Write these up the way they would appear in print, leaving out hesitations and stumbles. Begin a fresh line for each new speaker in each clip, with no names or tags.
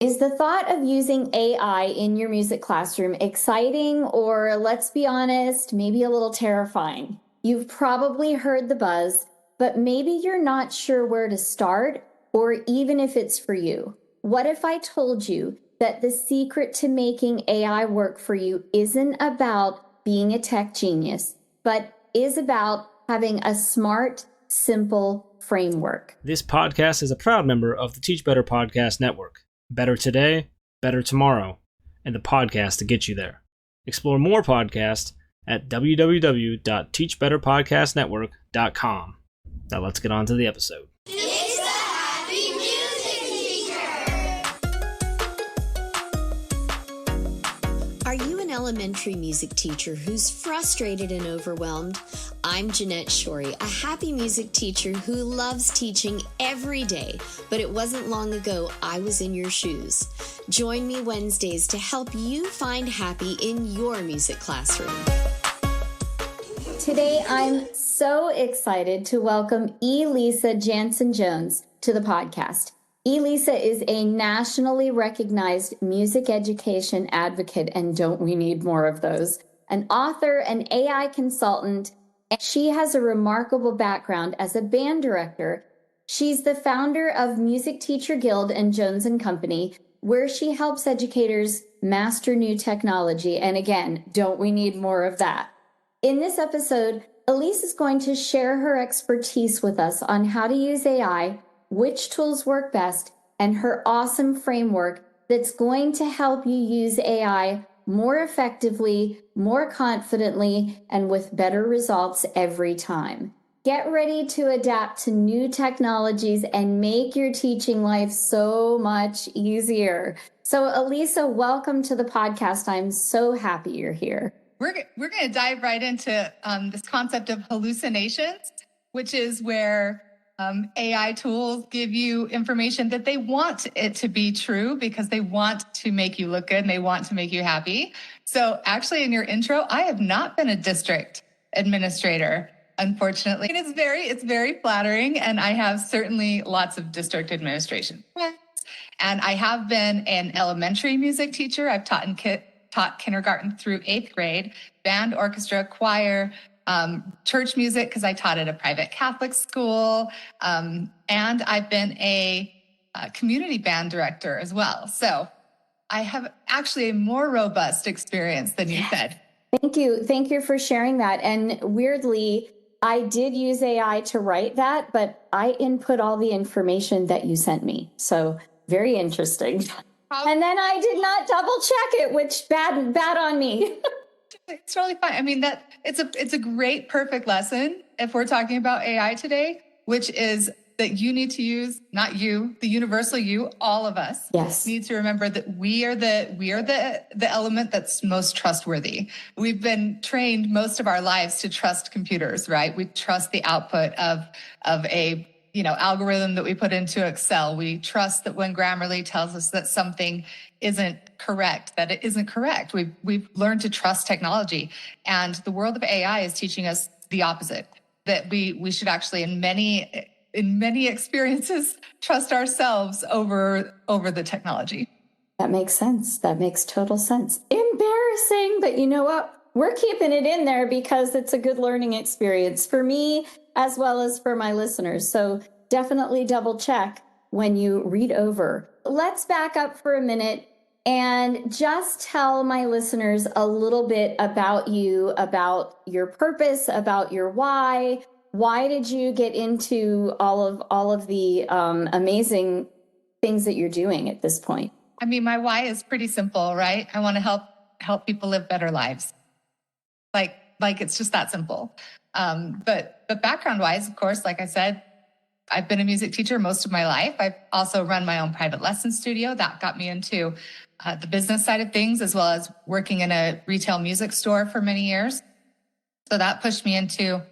Is the thought of using AI in your music classroom exciting or, let's be honest, maybe a little terrifying? You've probably heard the buzz, but maybe you're not sure where to start or even if it's for you. What if I told you that the secret to making AI work for you isn't about being a tech genius, but is about having a smart, simple framework?
This podcast is a proud member of the Teach Better Podcast Network. Better today, better tomorrow, and the podcast to get you there. Explore more podcasts at www.teachbetterpodcastnetwork.com. Now let's get on to the episode.
It's the Happy Music Teacher!
Are you an elementary music teacher who's frustrated and overwhelmed? I'm Jeanette Shorey, a happy music teacher who loves teaching every day, but it wasn't long ago I was in your shoes. Join me Wednesdays to help you find happy in your music classroom.
Today, I'm so excited to welcome E.Lisa Jansen-Jones to the podcast. E.Lisa is a nationally recognized music education advocate, and don't we need more of those? An author, an AI consultant, and she has a remarkable background as a band director. She's the founder of Music Teacher Guild and Jones & Company, where she helps educators master new technology. And again, don't we need more of that? In this episode, E.Lisa is going to share her expertise with us on how to use AI, which tools work best, and her awesome framework that's going to help you use AI more effectively, more confidently, and with better results every time. Get ready to adapt to new technologies and make your teaching life so much easier. So, E.Lisa, welcome to the podcast. I'm so happy you're here.
We're going to dive right into this concept of hallucinations, which is where AI tools give you information that they want it to be true because they want to make you look good and they want to make you happy. So actually in your intro, I have not been a district administrator, unfortunately. And it's very flattering. And I have certainly lots of district administration friends. And I have been an elementary music teacher. I've taught kindergarten through 8th grade, band, orchestra, choir, church music, because I taught at a private Catholic school. And I've been a community band director as well. So I have actually a more robust experience than you said.
Thank you. Thank you for sharing that. And weirdly, I did use AI to write that, but I input all the information that you sent me. So very interesting. And then I did not double check it, which bad on me.
It's totally fine. I mean, it's a great, perfect lesson if we're talking about AI today, which is that you need to use, not you, the universal you, all of us.
Yes.
Need to remember that we are the element that's most trustworthy. We've been trained most of our lives to trust computers, right? We trust the output of a algorithm that we put into Excel. We trust that when Grammarly tells us that something isn't correct, that it isn't correct. We've learned to trust technology. And the world of AI is teaching us the opposite, that we should actually, in many experiences, trust ourselves over the technology.
That makes sense. That makes total sense. Embarrassing, but you know what? We're keeping it in there because it's a good learning experience for me as well as for my listeners. So definitely double check when you read over. Let's back up for a minute and just tell my listeners a little bit about you, about your purpose, about your why. Why did you get into all of the amazing things that you're doing at this point?
I mean, my why is pretty simple, right? I want to help people live better lives. Like it's just that simple. But background wise, of course, like I said, I've been a music teacher most of my life. I've also run my own private lesson studio. That got me into the business side of things, as well as working in a retail music store for many years. So that pushed me into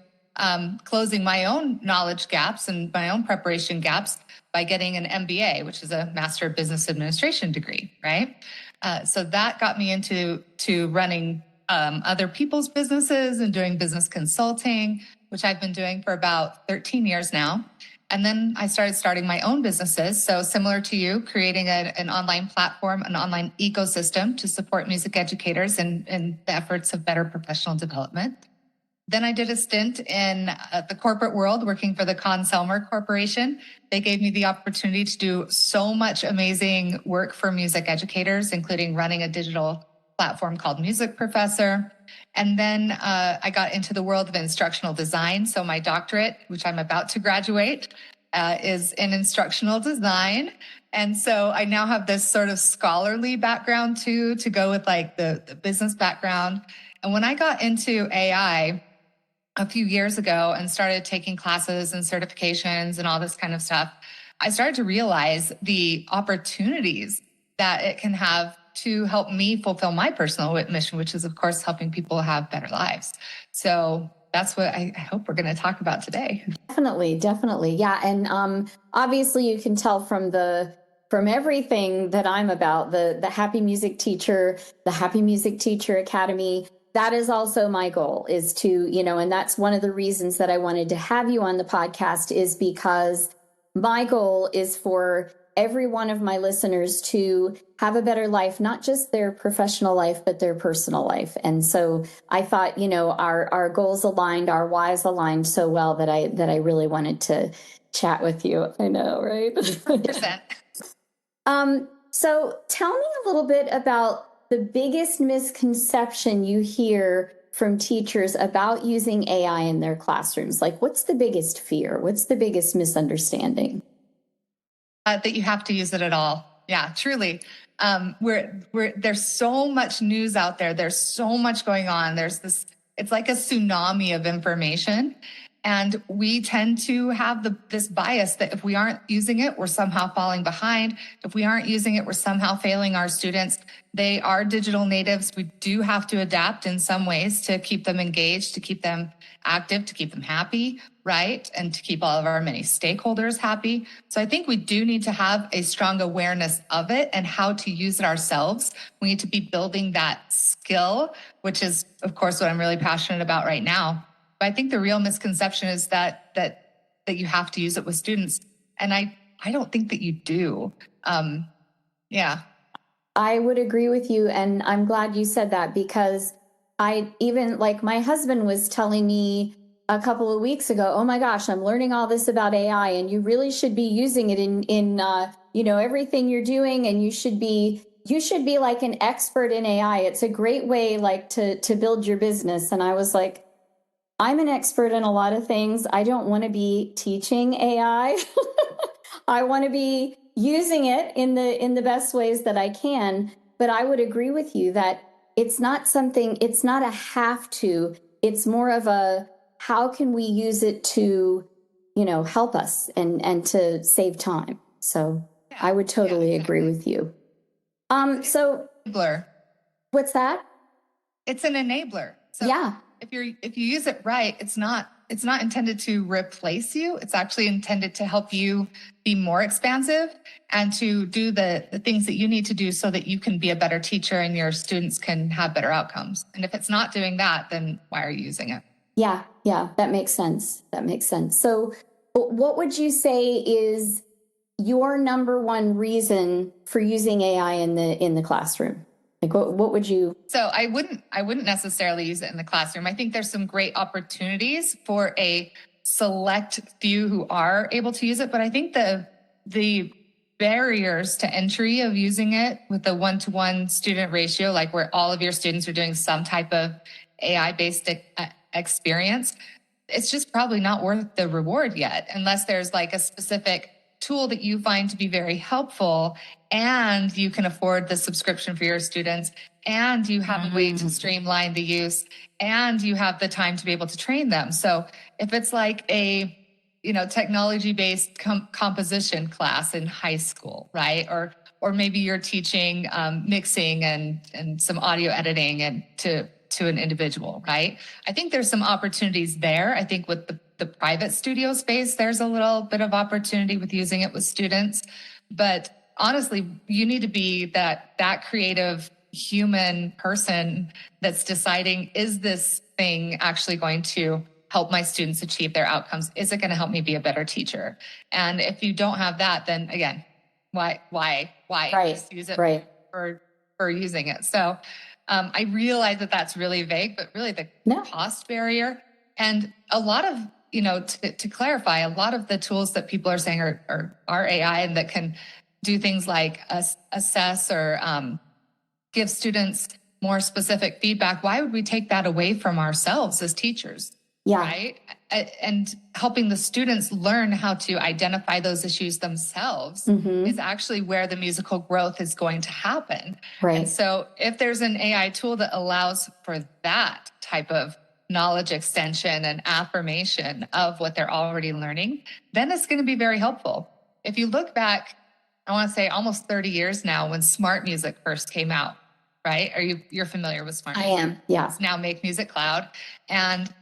closing my own knowledge gaps and my own preparation gaps by getting an MBA, which is a Master of Business Administration degree, right? So that got me into running other people's businesses and doing business consulting, which I've been doing for about 13 years now. And then I starting my own businesses. So similar to you, creating an online platform, an online ecosystem to support music educators in the efforts of better professional development. Then I did a stint in the corporate world working for the C.A.L.M Corporation. They gave me the opportunity to do so much amazing work for music educators, including running a digital platform called Music Professor. And then I got into the world of instructional design. So my doctorate, which I'm about to graduate, is in instructional design. And so I now have this sort of scholarly background too, to go with like the business background. And when I got into AI a few years ago and started taking classes and certifications and all this kind of stuff, I started to realize the opportunities that it can have to help me fulfill my personal mission, which is, of course, helping people have better lives. So that's what I hope we're going to talk about today.
Definitely. Yeah. And obviously you can tell from everything that I'm about, the Happy Music Teacher, the Happy Music Teacher Academy. That is also my goal, is to, and that's one of the reasons that I wanted to have you on the podcast, is because my goal is for every one of my listeners to have a better life, not just their professional life, but their personal life. And so I thought, our goals aligned, our whys aligned so well that I really wanted to chat with you. I know, right?
100%.
So tell me a little bit about the biggest misconception you hear from teachers about using AI in their classrooms. Like, what's the biggest fear? What's the biggest misunderstanding?
That you have to use it at all. Yeah, truly. There's so much news out there. There's so much going on. It's like a tsunami of information. And we tend to have this bias that if we aren't using it, we're somehow falling behind. If we aren't using it, we're somehow failing our students. They are digital natives. We do have to adapt in some ways to keep them engaged, to keep them active, to keep them happy, right? And to keep all of our many stakeholders happy. So I think we do need to have a strong awareness of it and how to use it ourselves. We need to be building that skill, which is, of course, what I'm really passionate about right now. But I think the real misconception is that you have to use it with students. And I don't think that you do. Yeah.
I would agree with you. And I'm glad you said that, because my husband was telling me a couple of weeks ago, oh my gosh, I'm learning all this about AI, and you really should be using it in everything you're doing. And you should be like an expert in AI. It's a great way to build your business. And I was like, I'm an expert in a lot of things. I don't want to be teaching AI. I want to be using it in the best ways that I can. But I would agree with you that it's not a have to. It's more of a, how can we use it to, help us and to save time. So yeah, I would totally agree with you. So
enabler.
What's that?
It's an enabler. So
yeah.
If you use it right, it's not intended to replace you. It's actually intended to help you be more expansive and to do the things that you need to do so that you can be a better teacher and your students can have better outcomes. And if it's not doing that, then why are you using it?
Yeah, that makes sense. So what would you say is your number one reason for using AI in the classroom? Like what would you?
So I wouldn't necessarily use it in the classroom. I think there's some great opportunities for a select few who are able to use it, but I think the barriers to entry of using it with the 1-to-1 student ratio, like where all of your students are doing some type of AI-based experience, it's just probably not worth the reward yet, unless there's like a specific tool that you find to be very helpful and you can afford the subscription for your students and you have a way to streamline the use and you have the time to be able to train them. So if it's like a, technology-based composition class in high school, right? Or maybe you're teaching mixing and some audio editing and to an individual, right? I think there's some opportunities there. I think with the private studio space, there's a little bit of opportunity with using it with students. But honestly, you need to be that creative human person that's deciding, is this thing actually going to help my students achieve their outcomes? Is it going to help me be a better teacher? And if you don't have that, then again, why
Right.
just use it
Right.
for using it? So I realize that that's really vague, but really the cost barrier, and a lot of, to clarify, a lot of the tools that people are saying are AI, and that can do things like assess or give students more specific feedback. Why would we take that away from ourselves as teachers?
Yeah.
Right. And helping the students learn how to identify those issues themselves is actually where the musical growth is going to happen.
Right.
And so if there's an AI tool that allows for that type of knowledge extension and affirmation of what they're already learning, then it's going to be very helpful. If you look back, I want to say almost 30 years now, when smart music first came out, right? You're familiar with smart music?
I am. Yeah.
It's now Make Music Cloud. And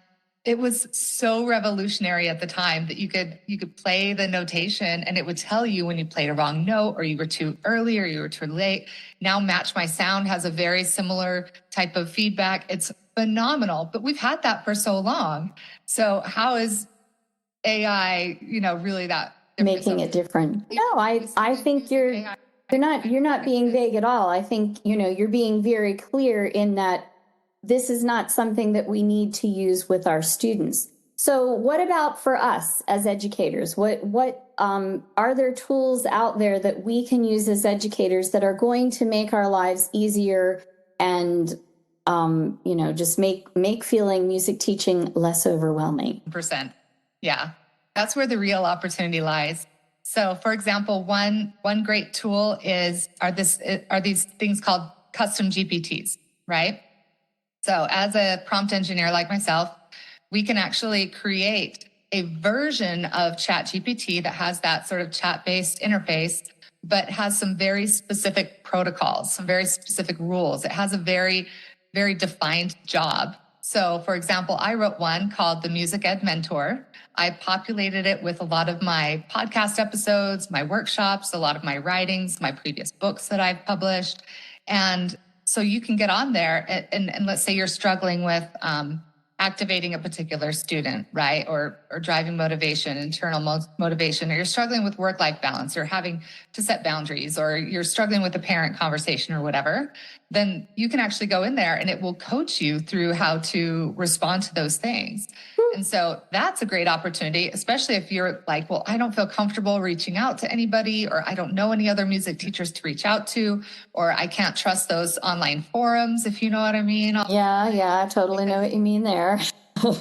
it was so revolutionary at the time that you could play the notation and it would tell you when you played a wrong note, or you were too early, or you were too late. Now Match My Sound has a very similar type of feedback. It's phenomenal, but we've had that for so long. So how is AI, really that different?
Making it different? No, I think you're not being vague at all. I think, you're being very clear in that this is not something that we need to use with our students. So what about for us as educators? What are there tools out there that we can use as educators that are going to make our lives easier and, just make feeling music teaching less overwhelming?
%. Yeah, that's where the real opportunity lies. So, for example, one great tool are these things called custom GPTs, right? So as a prompt engineer like myself, we can actually create a version of ChatGPT that has that sort of chat-based interface, but has some very specific protocols, some very specific rules. It has a very, very defined job. So, for example, I wrote one called the Music Ed Mentor. I populated it with a lot of my podcast episodes, my workshops, a lot of my writings, my previous books that I've published. And so you can get on there and let's say you're struggling with activating a particular student, right? Or driving motivation, internal motivation, or you're struggling with work-life balance, or having to set boundaries, or you're struggling with a parent conversation or whatever, then you can actually go in there and it will coach you through how to respond to those things. And so that's a great opportunity, especially if you're like, well, I don't feel comfortable reaching out to anybody, or I don't know any other music teachers to reach out to, or I can't trust those online forums, if you know what I mean.
Yeah, I totally know what you mean there.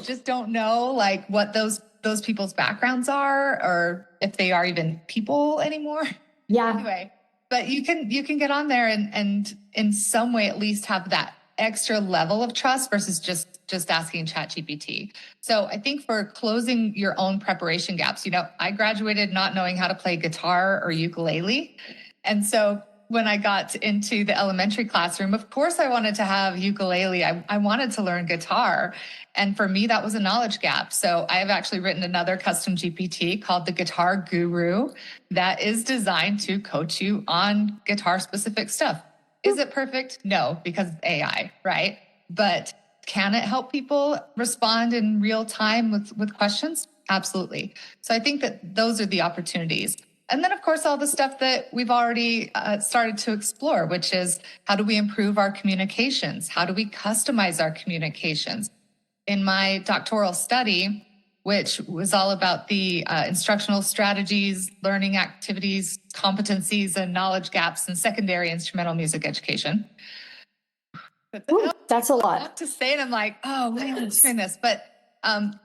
Just don't know like what those people's backgrounds are, or if they are even people anymore.
Yeah.
Anyway, but you can get on there and in some way at least have that extra level of trust versus just asking ChatGPT. So I think for closing your own preparation gaps, I graduated not knowing how to play guitar or ukulele. And so when I got into the elementary classroom, of course I wanted to have ukulele. I wanted to learn guitar. And for me, that was a knowledge gap. So I have actually written another custom GPT called the Guitar Guru that is designed to coach you on guitar specific stuff. Is it perfect? No, because it's AI, right? But can it help people respond in real time with questions? Absolutely. So I think that those are the opportunities. And then, of course, all the stuff that we've already started to explore, which is how do we improve our communications? How do we customize our communications? In my doctoral study, which was all about the instructional strategies, learning activities, competencies, and knowledge gaps in secondary instrumental music education.
Ooh, that's a lot
to say, and I'm like, oh, why am I doing this? But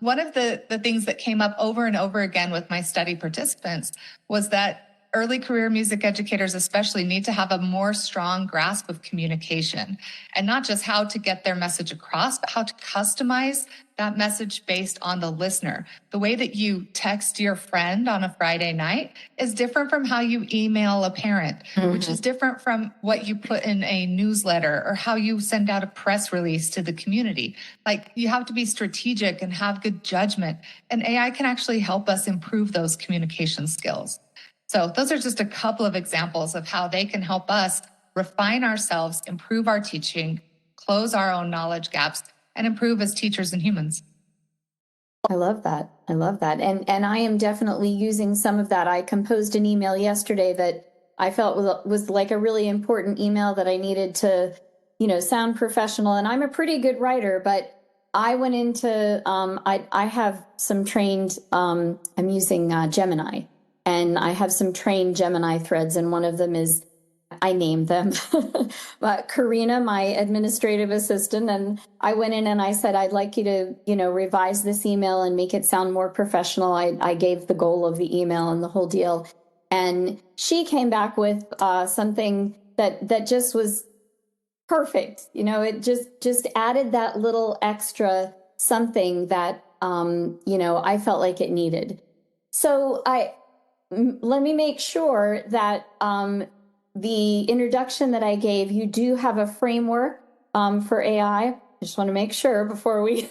one of the things that came up over and over again with my study participants was that early career music educators especially need to have a more strong grasp of communication, and not just how to get their message across, but how to customize that message based on the listener. The way that you text your friend on a Friday night is different from how you email a parent, which is different from what you put in a newsletter or how you send out a press release to the community. Like, you have to be strategic and have good judgment, and AI can actually help us improve those communication skills. So those are just a couple of examples of how they can help us refine ourselves, improve our teaching, close our own knowledge gaps, and improve as teachers and humans.
I love that. I love that. And I am definitely using some of that. I composed an email yesterday that I felt was like a really important email that I needed to, sound professional. And I'm a pretty good writer, but I went into, I have some trained, I'm using Gemini, and I have some trained Gemini threads. And one of them is, I named them, but Karina, my administrative assistant, and I went in and I said, I'd like you to, revise this email and make it sound more professional. I gave the goal of the email and the whole deal. And she came back with something that just was perfect. It just added that little extra something that, I felt like it needed. So let me make sure that, the introduction that I gave, you do have a framework for AI. I just want to make sure before we.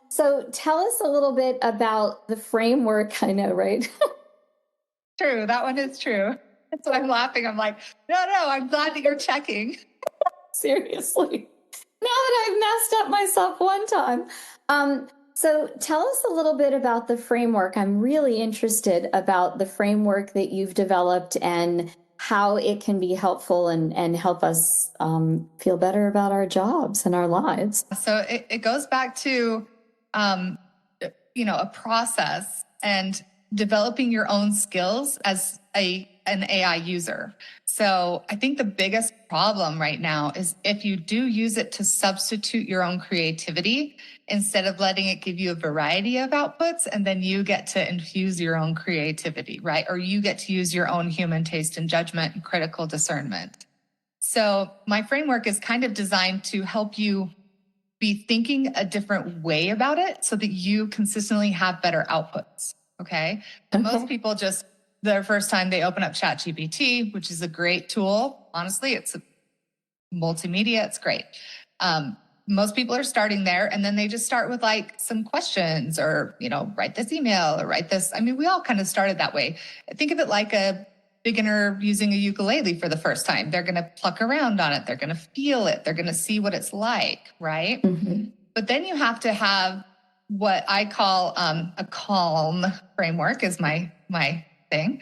So tell us a little bit about the framework. I know, right?
True. That one is true. So I'm laughing. I'm like, no, I'm glad that you're checking.
Seriously. Now that I've messed up myself one time. So tell us a little bit about the framework. I'm really interested about the framework that you've developed and how it can be helpful and help us feel better about our jobs and our lives.
So it goes back to, a process and developing your own skills as an AI user. So I think the biggest problem right now is if you do use it to substitute your own creativity, instead of letting it give you a variety of outputs, and then you get to infuse your own creativity, right? Or you get to use your own human taste and judgment and critical discernment. So my framework is kind of designed to help you be thinking a different way about it so that you consistently have better outputs, okay? And most people just, their first time they open up ChatGPT, which is a great tool. Honestly, it's a multimedia. It's great. Most people are starting there, and then they just start with like some questions or, write this email or write this. I mean, we all kind of started that way. Think of it like a beginner using a ukulele for the first time. They're going to pluck around on it. They're going to feel it. They're going to see what it's like, right? Mm-hmm. But then you have to have what I call a C.A.L.M framework is my thing.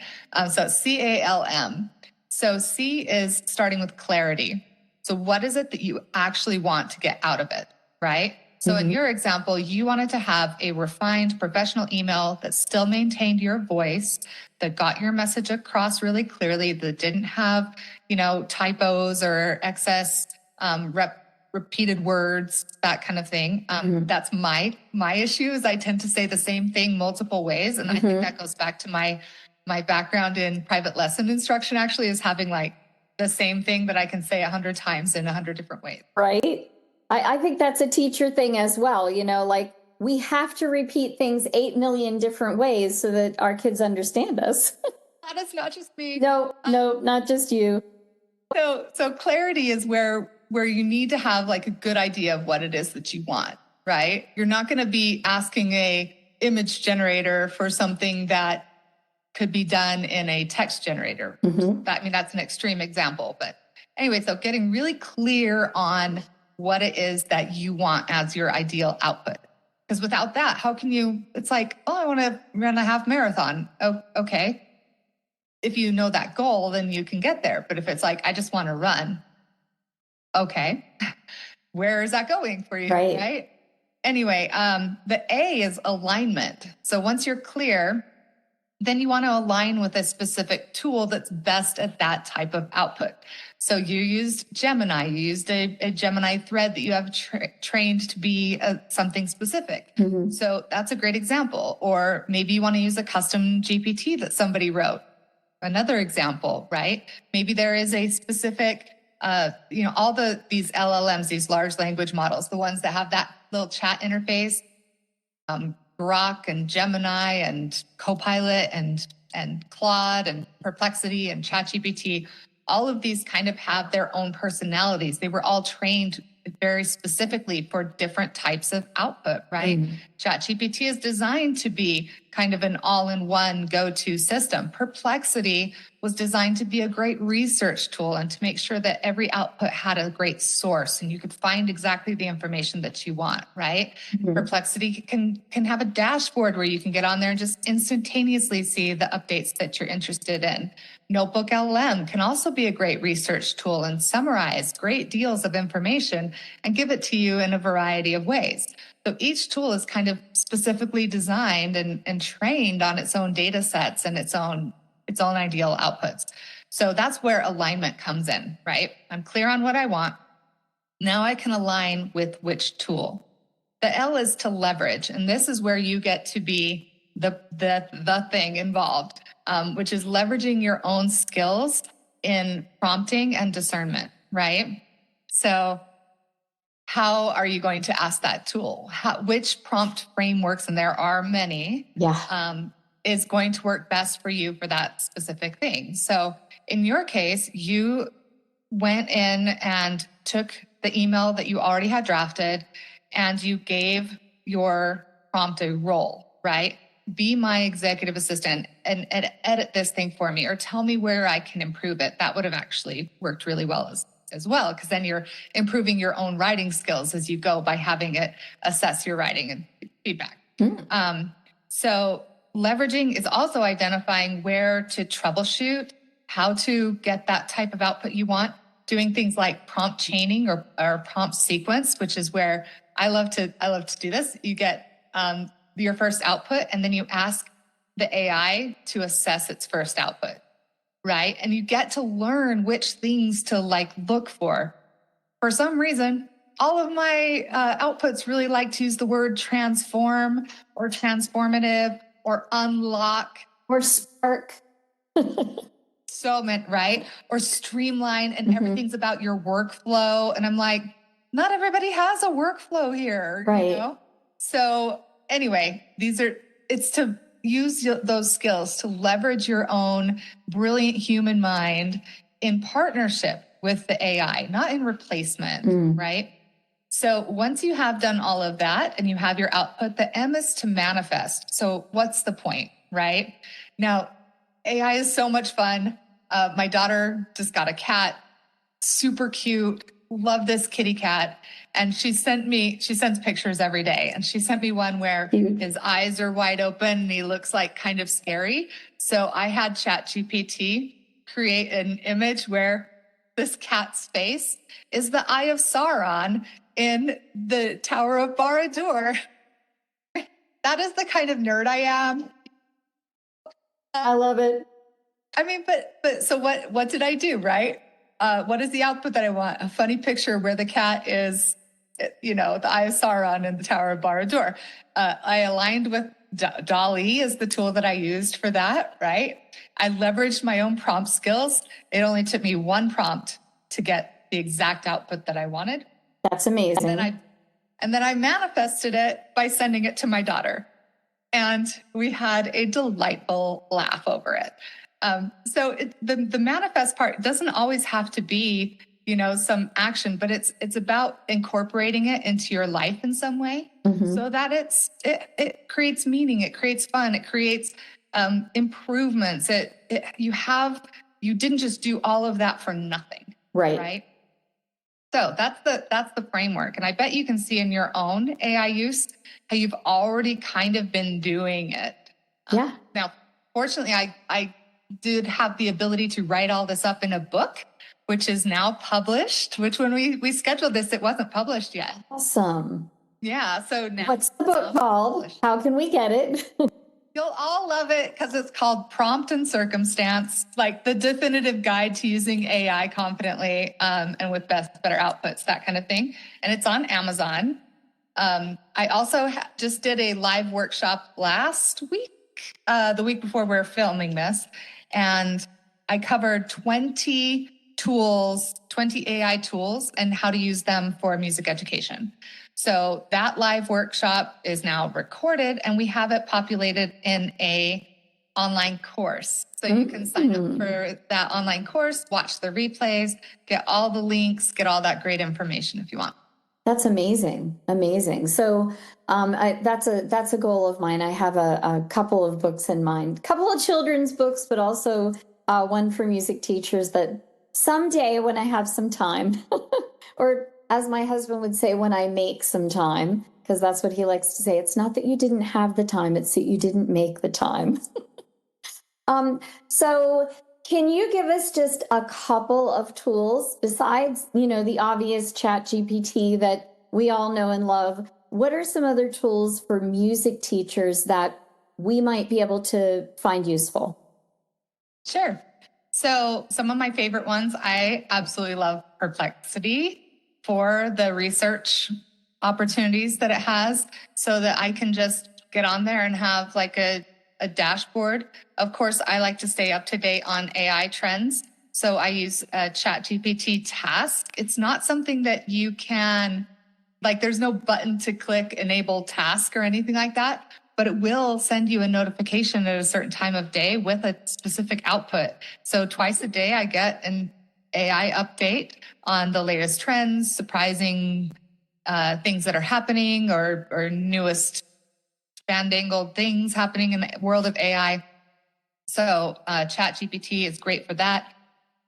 So C.A.L.M. So C is starting with clarity. So what is it that you actually want to get out of it, right? So in your example, you wanted to have a refined professional email that still maintained your voice, that got your message across really clearly, that didn't have, typos or excess repeated words, that kind of thing. That's my issue is I tend to say the same thing multiple ways. And I think that goes back to my background in private lesson instruction, actually, is having like the same thing that I can say 100 times in 100 different ways.
Right. I think that's a teacher thing as well. Like we have to repeat things 8 million different ways so that our kids understand us.
That is not just me.
No, not just you.
So clarity is where you need to have like a good idea of what it is that you want, right? You're not going to be asking a image generator for something that could be done in a text generator. That's an extreme example, but anyway, so getting really clear on what it is that you want as your ideal output. Because without that, how can you, it's like, I want to run a half marathon. Oh, okay. If you know that goal, then you can get there. But if it's like, I just want to run, okay, where is that going for you, right? Anyway, the A is alignment. So once you're clear, then you want to align with a specific tool that's best at that type of output. So you used Gemini, you used a Gemini thread that you have trained to be something specific. So that's a great example. Or maybe you want to use a custom GPT that somebody wrote. Another example, right? Maybe there is a specific, all these LLMs, these large language models, the ones that have that little chat interface, Grok and Gemini and Copilot and Claude and Perplexity and ChatGPT, all of these kind of have their own personalities. They were all trained very specifically for different types of output, right? ChatGPT is designed to be kind of an all-in-one go-to system. Perplexity was designed to be a great research tool and to make sure that every output had a great source and you could find exactly the information that you want, right? Mm-hmm. Perplexity can have a dashboard where you can get on there and just instantaneously see the updates that you're interested in. Notebook LM can also be a great research tool and summarize great deals of information and give it to you in a variety of ways. So each tool is kind of specifically designed and trained on its own data sets and its own ideal outputs. So that's where alignment comes in, right? I'm clear on what I want. Now I can align with which tool. The L is to leverage, and this is where you get to be the thing involved, which is leveraging your own skills in prompting and discernment, right? So how are you going to ask that tool? Which prompt frameworks, and there are many, is going to work best for you for that specific thing? So in your case, you went in and took the email that you already had drafted and you gave your prompt a role, right? Be my executive assistant and edit this thing for me, or tell me where I can improve it. That would have actually worked really well as well, because then you're improving your own writing skills as you go by having it assess your writing and feedback. So leveraging is also identifying where to troubleshoot, how to get that type of output you want, doing things like prompt chaining or prompt sequence, which is where I love to do this. You get your first output, and then you ask the AI to assess its first output, right? And you get to learn which things to look for. For some reason, all of my outputs really like to use the word transform or transformative or unlock
or spark.
So meant, right? Or streamline, and everything's about your workflow. And I'm like, not everybody has a workflow here,
right?
You know? So anyway, it's to use those skills to leverage your own brilliant human mind in partnership with the AI, not in replacement, right? So once you have done all of that and you have your output, the M is to manifest. So what's the point, right? Now, AI is so much fun. My daughter just got a cat, super cute. Love this kitty cat. And she sends pictures every day. And she sent me one where his eyes are wide open and he looks like kind of scary. So I had ChatGPT create an image where this cat's face is the Eye of Sauron in the Tower of Barad-dûr. That is the kind of nerd I am.
I love it.
I mean, but so what did I do, right? What is the output that I want? A funny picture where the cat is, the Eye of Sauron in the Tower of Barad-dûr. I aligned with DALL-E is the tool that I used for that, right? I leveraged my own prompt skills. It only took me one prompt to get the exact output that I wanted.
That's amazing.
And then I manifested it by sending it to my daughter. And we had a delightful laugh over it. So the manifest part doesn't always have to be, some action, but it's about incorporating it into your life in some way so that it creates meaning, it creates fun, it creates improvements. You didn't just do all of that for nothing, right? So that's the framework, and I bet you can see in your own AI use how you've already kind of been doing it.
Yeah.
Now, fortunately, I did have the ability to write all this up in a book, which is now published, which when we scheduled this, it wasn't published yet.
Awesome.
Yeah. So now.
What's the book called? Published. How can we get it?
You'll all love it because it's called Prompt and Circumstance, like the definitive guide to using AI confidently and with better outputs, that kind of thing. And it's on Amazon. I also just did a live workshop last week, the week before we're filming this. And I covered 20 AI tools and how to use them for music education. So that live workshop is now recorded and we have it populated in a online course. So you can sign up for that online course, watch the replays, get all the links, get all that great information if you want.
That's amazing. Amazing. So that's a goal of mine. I have a couple of books in mind, a couple of children's books, but also one for music teachers that someday when I have some time, or as my husband would say, when I make some time, because that's what he likes to say. It's not that you didn't have the time, it's that you didn't make the time. So can you give us just a couple of tools besides, the obvious Chat GPT that we all know and love? What are some other tools for music teachers that we might be able to find useful?
Sure. So some of my favorite ones, I absolutely love Perplexity for the research opportunities that it has, so that I can just get on there and have like a dashboard. Of course, I like to stay up to date on AI trends. So I use ChatGPT Task. It's not something that you can, there's no button to click enable task or anything like that, but it will send you a notification at a certain time of day with a specific output. So twice a day, I get an AI update on the latest trends, surprising things that are happening, or newest fandangled things happening in the world of AI. So ChatGPT is great for that.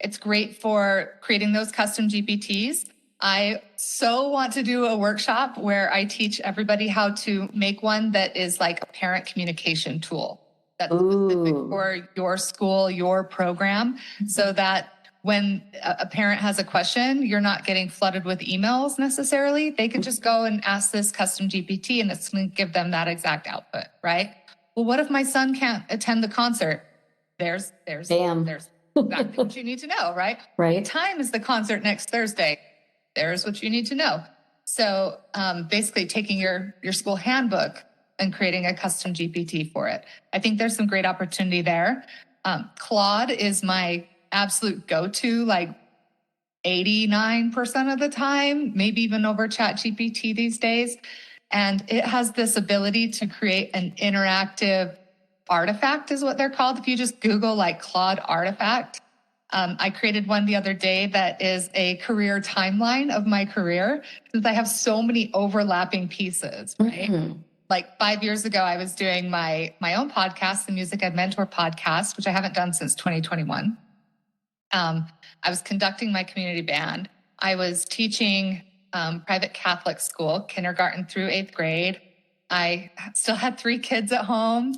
It's great for creating those custom GPTs. I so want to do a workshop where I teach everybody how to make one that is like a parent communication tool that's specific for your school, your program, so that when a parent has a question, you're not getting flooded with emails necessarily. They can just go and ask this custom GPT and it's going to give them that exact output, right? Well, what if my son can't attend the concert? There's exactly what you need to know, right?
Right.
What time is the concert next Thursday? There's what you need to know. So basically taking your school handbook and creating a custom GPT for it. I think there's some great opportunity there. Claude is my absolute go-to, 89% of the time, maybe even over ChatGPT these days. And it has this ability to create an interactive artifact, is what they're called. If you just Google Claude artifact, I created one the other day that is a career timeline of my career, since I have so many overlapping pieces, right? Mm-hmm. 5 years ago, I was doing my own podcast, the Music Ed Mentor podcast, which I haven't done since 2021. I was conducting my community band. I was teaching private Catholic school, kindergarten through 8th grade. I still had 3 kids at home,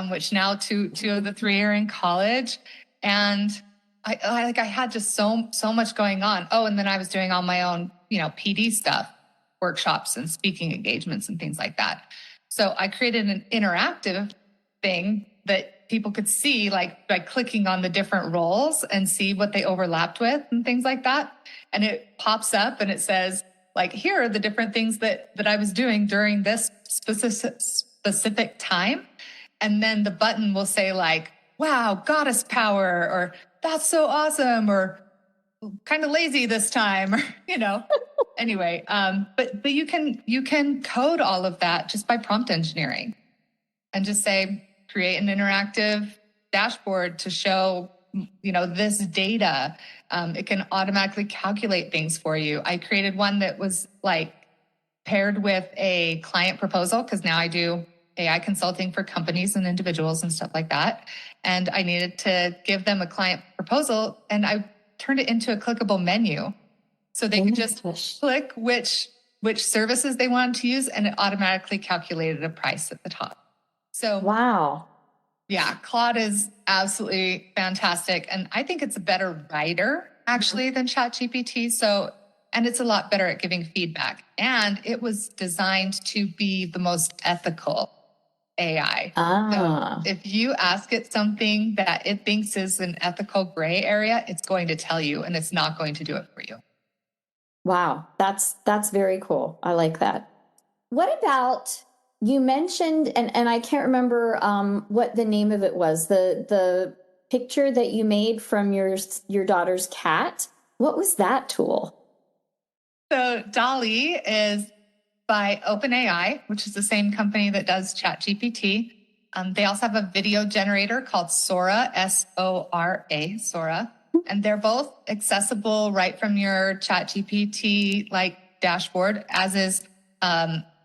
which now two of the 3 are in college. And I had just so much going on. Oh, and then I was doing all my own, PD stuff, workshops and speaking engagements and things like that. So I created an interactive thing that people could see, by clicking on the different roles and see what they overlapped with and things like that. And it pops up and it says, here are the different things that I was doing during this specific time. And then the button will say wow, goddess power, or that's so awesome, or kind of lazy this time, or, anyway. But you can code all of that just by prompt engineering and just say, create an interactive dashboard to show, this data. It can automatically calculate things for you. I created one that was paired with a client proposal, because now I do AI consulting for companies and individuals and stuff like that. And I needed to give them a client proposal, and I turned it into a clickable menu. So they could just click which services they wanted to use, and it automatically calculated a price at the top. So
wow.
Yeah, Claude is absolutely fantastic. And I think it's a better writer, actually, than ChatGPT. And it's a lot better at giving feedback. And it was designed to be the most ethical AI. So if you ask it something that it thinks is an ethical gray area, it's going to tell you, and it's not going to do it for you.
Wow, that's very cool. I like that. What about, you mentioned, and I can't remember what the name of it was, the picture that you made from your daughter's cat. What was that tool?
So DALL-E is by OpenAI, which is the same company that does ChatGPT. They also have a video generator called Sora, Sora, and they're both accessible right from your ChatGPT dashboard, as is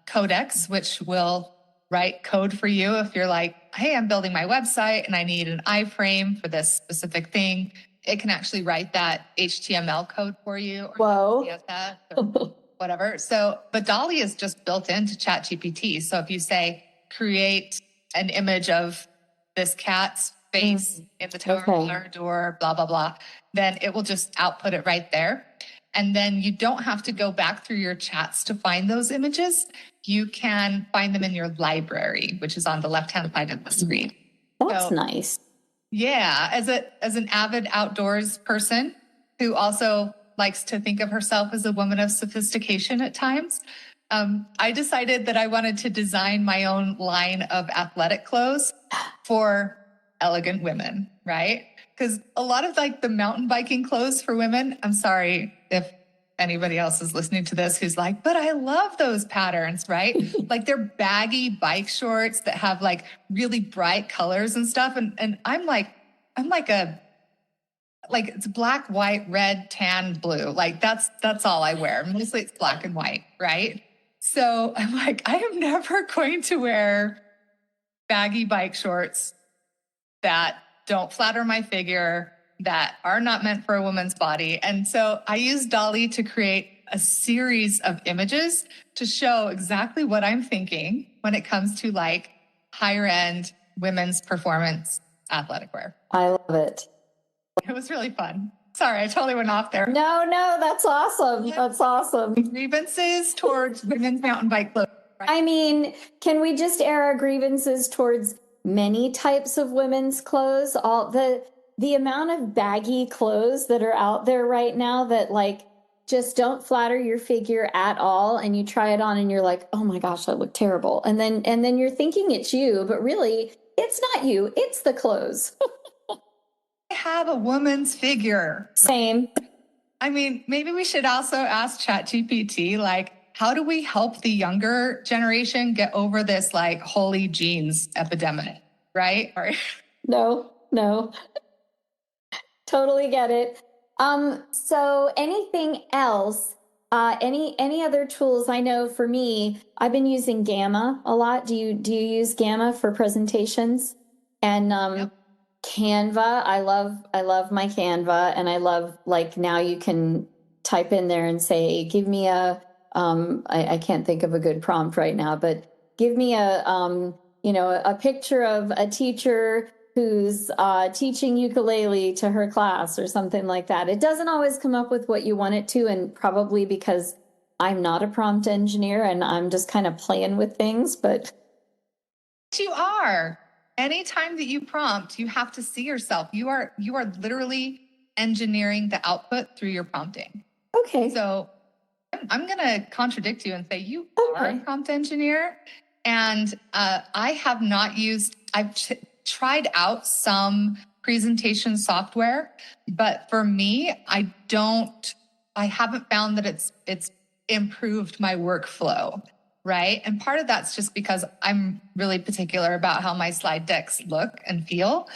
Codex, which will write code for you if you're like, hey, I'm building my website and I need an iframe for this specific thing. It can actually write that HTML code for you, or
Whoa.
CSS or whatever. So, but DALL-E is just built into ChatGPT. So if you say, create an image of this cat's face in the tower of our door, blah, blah, blah, then it will just output it right there. And then you don't have to go back through your chats to find those images. You can find them in your library, which is on the left-hand side of the screen.
That's nice.
Yeah. As an avid outdoors person who also likes to think of herself as a woman of sophistication at times, I decided that I wanted to design my own line of athletic clothes for elegant women, right? Because a lot of like the mountain biking clothes for women, I'm sorry if anybody else is listening to this who's like, but I love those patterns, right? Like they're baggy bike shorts that have like really bright colors and stuff. And I'm like it's black, white, red, tan, blue. Like that's all I wear. Mostly it's black and white, right? So I'm like, I am never going to wear baggy bike shorts that don't flatter my figure, that are not meant for a woman's body. And so I used DALL-E to create a series of images to show exactly what I'm thinking when it comes to like higher end women's performance athletic wear.
I love it.
It was really fun. Sorry, I totally went off there.
No, that's awesome. That's awesome.
Grievances towards women's mountain bike clothes. Right?
I mean, can we just air our grievances towards many types of women's clothes? All the amount of baggy clothes that are out there right now that like just don't flatter your figure at all, and you try it on and you're like, oh my gosh, I look terrible. And then you're thinking it's you, but really it's not you, it's the clothes.
I have a woman's figure.
Same.
I mean, maybe we should also ask ChatGPT, like, how do we help the younger generation get over this like holy jeans epidemic, right?
No. Totally get it. So anything else? Any other tools? I know for me, I've been using Gamma a lot. Do you use Gamma for presentations? And
Yep.
Canva, I love my Canva, and I love like now you can type in there and say, give me a I can't think of a good prompt right now, but give me a picture of a teacher who's teaching ukulele to her class or something like that. It doesn't always come up with what you want it to, and probably because I'm not a prompt engineer and I'm just kind of playing with things, but
You are. Anytime that you prompt, you have to see yourself. You are literally engineering the output through your prompting.
okay.
So I'm going to contradict you and say you are a prompt engineer. And I have not used, I've tried out some presentation software, but for me, I haven't found that it's improved my workflow. Right. And part of that's just because I'm really particular about how my slide decks look and feel.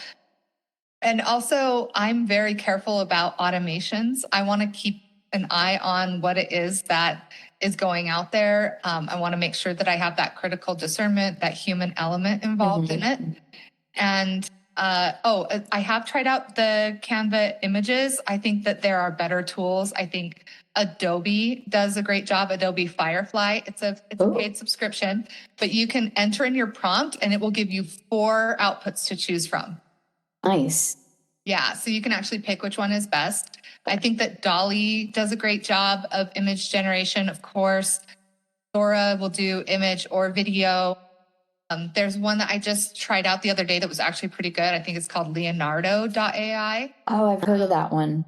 And also, I'm very careful about automations. I want to keep an eye on what it is that is going out there. I want to make sure that I have that critical discernment, that human element involved in it. And I have tried out the Canva images. I think that there are better tools. I think Adobe does a great job. Adobe Firefly. It's a paid subscription, but you can enter in your prompt and it will give you 4 outputs to choose from.
Nice.
Yeah. So you can actually pick which one is best. I think that DALL-E does a great job of image generation. Of course, Sora will do image or video. There's one that I just tried out the other day that was actually pretty good. I think it's called Leonardo.ai.
Oh, I've heard of that one.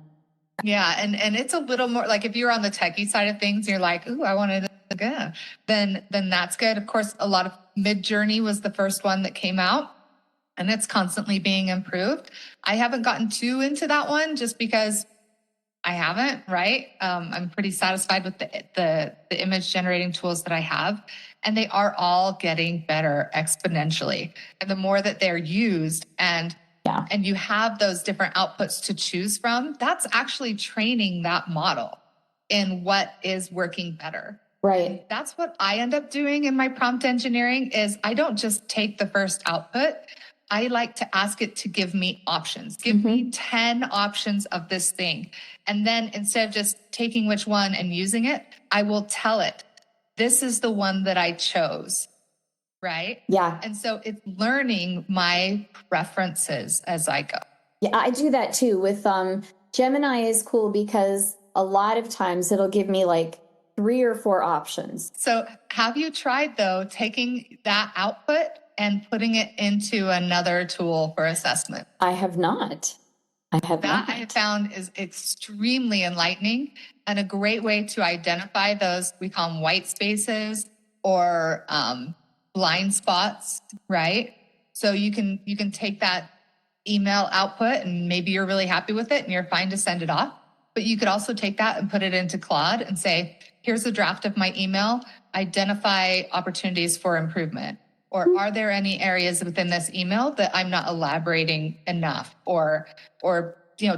Yeah. And it's a little more like if you're on the techie side of things, you're like, ooh, I wanted to go. Then that's good. Of course, a lot of Midjourney was the first one that came out, and it's constantly being improved. I haven't gotten too into that one just because I haven't, right? I'm pretty satisfied with the image generating tools that I have, and they are all getting better exponentially. And the more that they're used and you have those different outputs to choose from, that's actually training that model. in what is working better.
Right.
That's what I end up doing in my prompt engineering is I don't just take the first output. I like to ask it to give me options. Give me 10 options of this thing. And then instead of just taking which one and using it, I will tell it, this is the one that I chose. Right?
Yeah.
And so it's learning my preferences as I go.
Yeah, I do that too with Gemini is cool because a lot of times it'll give me like 3 or 4 options.
So have you tried though, taking that output and putting it into another tool for assessment?
I have not. I have not.
That I have found is extremely enlightening and a great way to identify those, we call them white spaces or blind spots, right? So you can take that email output and maybe you're really happy with it and you're fine to send it off. But you could also take that and put it into Claude and say, here's a draft of my email, identify opportunities for improvement. Or are there any areas within this email that I'm not elaborating enough? Or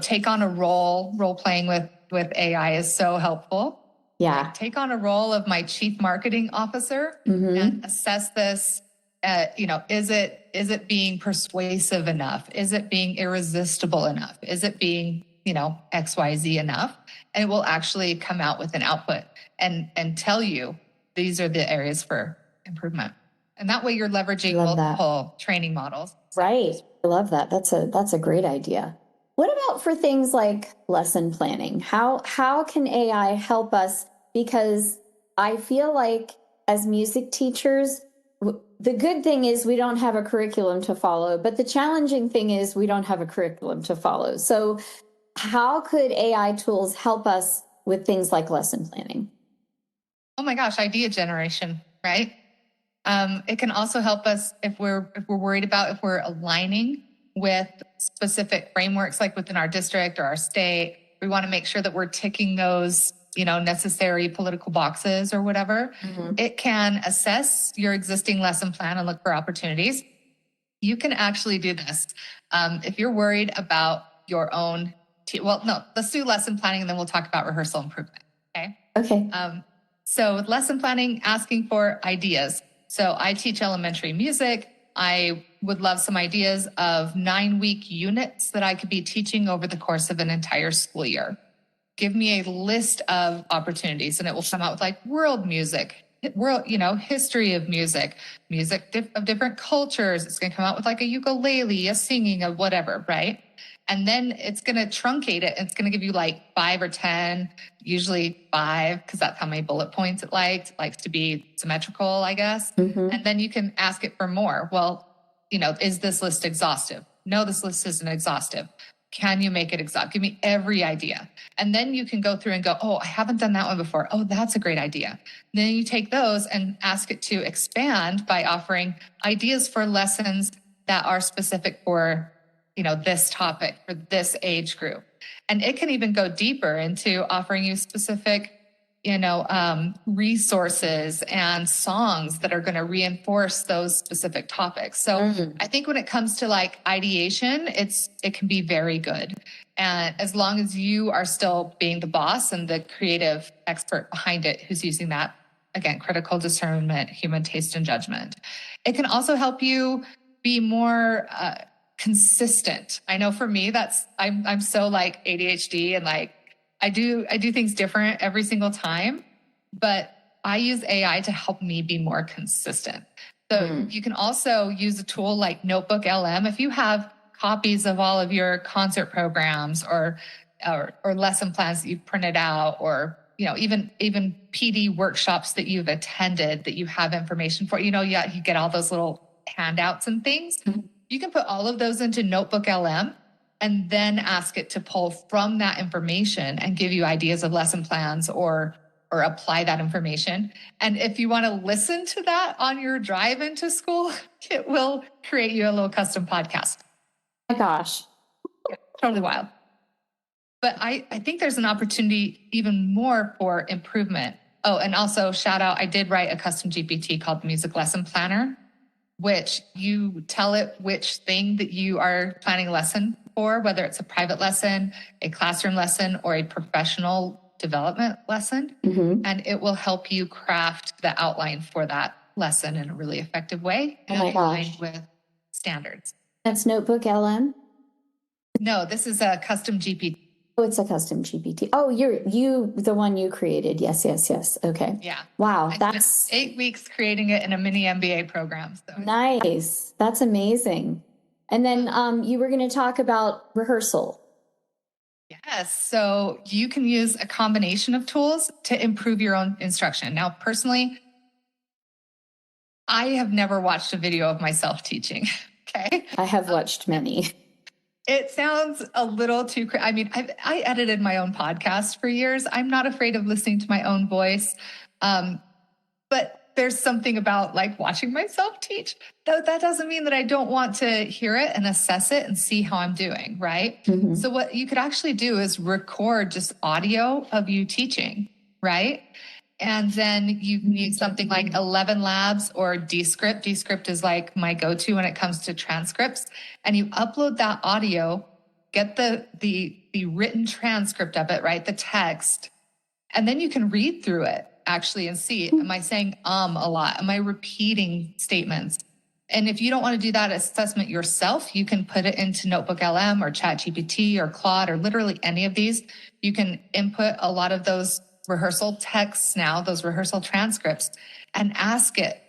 take on a role playing with AI is so helpful.
Yeah.
Like, take on a role of my chief marketing officer and assess this. Is it being persuasive enough? Is it being irresistible enough? Is it being, XYZ enough? And it will actually come out with an output and tell you these are the areas for improvement. And that way you're leveraging multiple training models.
Right. I love that. That's a great idea. What about for things like lesson planning? How can AI help us? Because I feel like as music teachers, the good thing is we don't have a curriculum to follow, but the challenging thing is we don't have a curriculum to follow. So how could AI tools help us with things like lesson planning?
Oh my gosh, idea generation, right? It can also help us if we're worried about if we're aligning with specific frameworks like within our district or our state. We want to make sure that we're ticking those, necessary political boxes or whatever. It can assess your existing lesson plan and look for opportunities. You can actually do this. If you're worried about your own, let's do lesson planning and then we'll talk about rehearsal improvement. Okay. So with lesson planning, asking for ideas. So I teach elementary music. I would love some ideas of 9-week units that I could be teaching over the course of an entire school year. Give me a list of opportunities and it will come out with like world music, history of music of different cultures. It's going to come out with like a ukulele, a singing of whatever, right? And then it's going to truncate it. And it's going to give you like 5 or 10, usually 5, because that's how many bullet points it likes. It likes to be symmetrical, I guess. And then you can ask it for more. Well, is this list exhaustive? No, this list isn't exhaustive. Can you make it exhaustive? Give me every idea. And then you can go through and go, oh, I haven't done that one before. Oh, that's a great idea. And then you take those and ask it to expand by offering ideas for lessons that are specific for this topic for this age group. And it can even go deeper into offering you specific, resources and songs that are going to reinforce those specific topics. So I think when it comes to like ideation, it can be very good. And as long as you are still being the boss and the creative expert behind it, who's using that, again, critical discernment, human taste and judgment. It can also help you be more, consistent. I know for me, I'm so like ADHD and like I do things different every single time, but I use AI to help me be more consistent. So you can also use a tool like Notebook LM. If you have copies of all of your concert programs or lesson plans that you've printed out, or even PD workshops that you've attended that you have information for, you get all those little handouts and things. You can put all of those into Notebook LM and then ask it to pull from that information and give you ideas of lesson plans or apply that information. And if you want to listen to that on your drive into school, it will create you a little custom podcast.
Oh my gosh.
Yeah, totally wild. But I think there's an opportunity even more for improvement. Oh, and also shout out, I did write a custom GPT called the Music Lesson Planner, which you tell it which thing that you are planning a lesson for, whether it's a private lesson, a classroom lesson, or a professional development lesson, and it will help you craft the outline for that lesson in a really effective way and aligned with standards.
That's Notebook LM?
No, this is a custom GPT.
Oh, it's a custom GPT. Oh, the one you created. Yes. Okay.
Yeah.
Wow.
I
That's
spent 8 weeks creating it in a mini MBA program. So.
Nice. That's amazing. And then you were going to talk about rehearsal.
Yes. So you can use a combination of tools to improve your own instruction. Now, personally, I have never watched a video of myself teaching. Okay.
I have watched many.
It sounds a little too, I mean, I edited my own podcast for years. I'm not afraid of listening to my own voice. But there's something about like watching myself teach. Though that doesn't mean that I don't want to hear it and assess it and see how I'm doing, right? So what you could actually do is record just audio of you teaching, right? And then you can use something like 11 Labs or Descript. Descript is like my go-to when it comes to transcripts. And you upload that audio, get the written transcript of it, right? The text. And then you can read through it actually and see, am I saying a lot? Am I repeating statements? And if you don't want to do that assessment yourself, you can put it into Notebook LM or ChatGPT or Claude or literally any of these. You can input a lot of those rehearsal texts now, those rehearsal transcripts, and ask it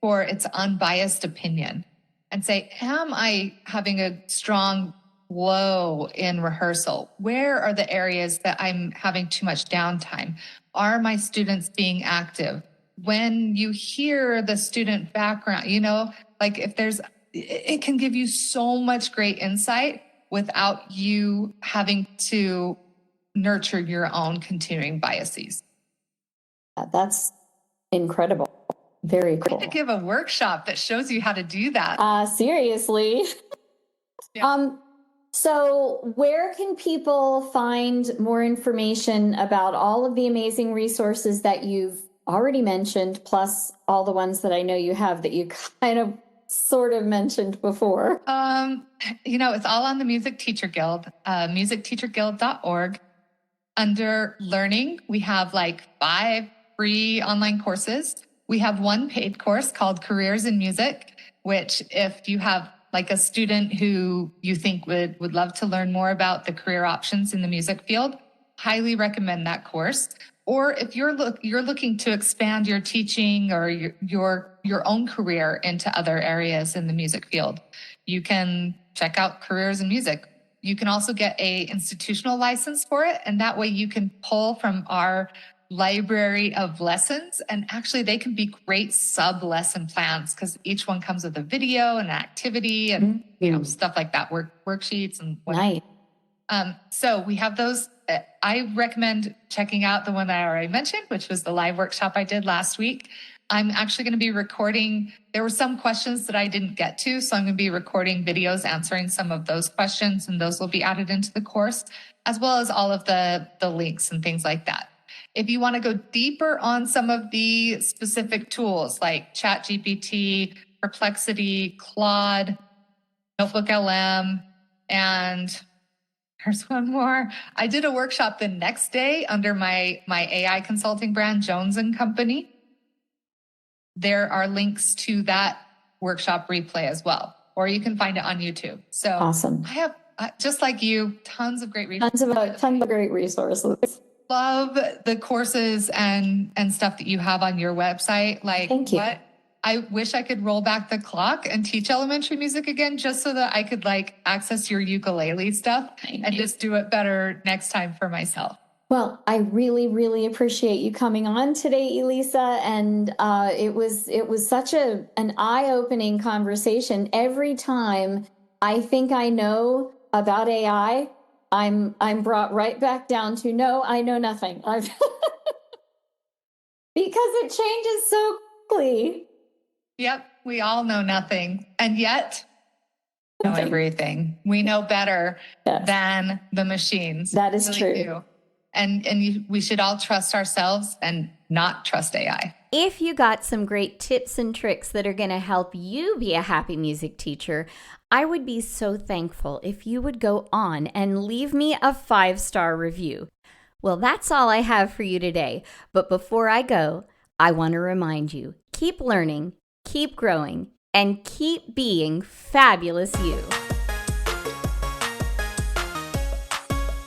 for its unbiased opinion and say, am I having a strong flow in rehearsal? Where are the areas that I'm having too much downtime? Are my students being active? When you hear the student background, like if it can give you so much great insight without you having to nurture your own continuing biases.
That's incredible. Very cool.
I could give a workshop that shows you how to do that.
Seriously.
Yeah.
So where can people find more information about all of the amazing resources that you've already mentioned, plus all the ones that I know you have that you kind of sort of mentioned before?
It's all on the Music Teacher Guild, musicteacherguild.org. Under learning, we have like 5 free online courses. We have one paid course called Careers in Music, which if you have like a student who you think would love to learn more about the career options in the music field, highly recommend that course. Or if you're looking to expand your teaching or your own career into other areas in the music field, you can check out Careers in Music. You can also get a institutional license for it. And that way you can pull from our library of lessons. And actually they can be great sub-lesson plans because each one comes with a video and an activity and stuff like that, worksheets and whatnot.
Nice.
So we have those. I recommend checking out the one that I already mentioned, which was the live workshop I did last week. I'm actually going to be recording. There were some questions that I didn't get to, so I'm going to be recording videos answering some of those questions, and those will be added into the course, as well as all of the links and things like that. If you want to go deeper on some of the specific tools like ChatGPT, Perplexity, Claude, Notebook LM, and there's one more. I did a workshop the next day under my AI consulting brand, Jones & Company. There are links to that workshop replay as well, or you can find it on YouTube. So
awesome.
I have, just like you, tons of great resources.
Tons of great resources.
Love the courses and stuff that you have on your website. Like,
thank you.
I wish I could roll back the clock and teach elementary music again, just so that I could like access your ukulele stuff and just do it better next time for myself.
Well, I really, really appreciate you coming on today, E.Lisa. And it was such an eye-opening conversation. Every time I think I know about AI, I'm brought right back down to no, I know nothing. Because it changes so quickly.
Yep, we all know nothing, and yet know everything. We know better than the machines.
That is really true.
We should all trust ourselves and not trust AI.
If you got some great tips and tricks that are going to help you be a happy music teacher, I would be so thankful if you would go on and leave me a 5-star review.
Well, that's all I have for you today. But before I go, I want to remind you, keep learning, keep growing, and keep being fabulous you.